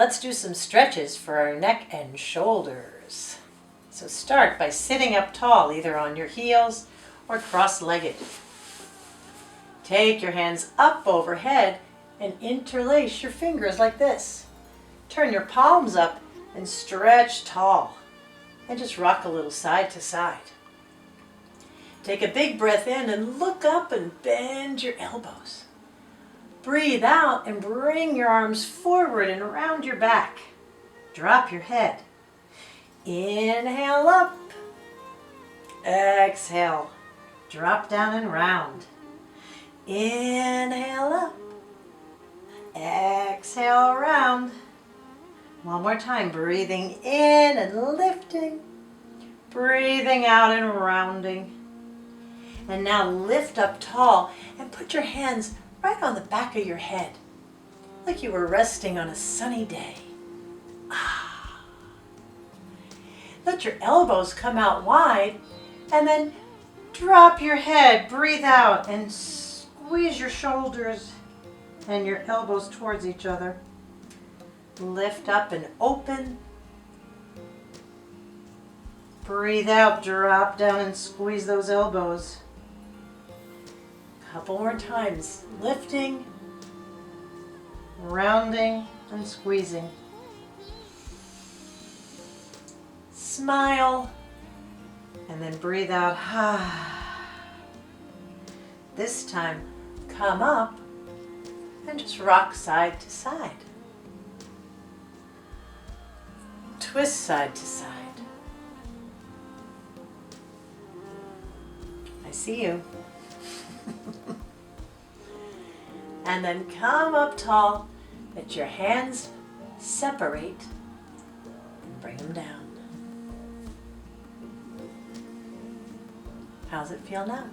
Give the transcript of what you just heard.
Let's do some stretches for our neck and shoulders. So start by sitting up tall, either on your heels or cross-legged. Take your hands up overhead and interlace your fingers like this. Turn your palms up and stretch tall. And just rock a little side to side. Take a big breath in and look up and bend your elbows. Breathe out and bring your arms forward and around your back. Drop your head. Inhale up. Exhale. Drop down and round. Inhale up. Exhale round. One more time. Breathing in and lifting. Breathing out and rounding. And now lift up tall and put your hands right on the back of your head, like you were resting on a sunny day. Let your elbows come out wide, and then drop your head, breathe out, and squeeze your shoulders and your elbows towards each other. Lift up and open. Breathe out, drop down, and squeeze those elbows. Couple more times, lifting, rounding, and squeezing. Smile, and then breathe out. This time, come up and just rock side to side. Twist side to side. I see you. And then come up tall. Let your hands separate and bring them down. How's it feel now?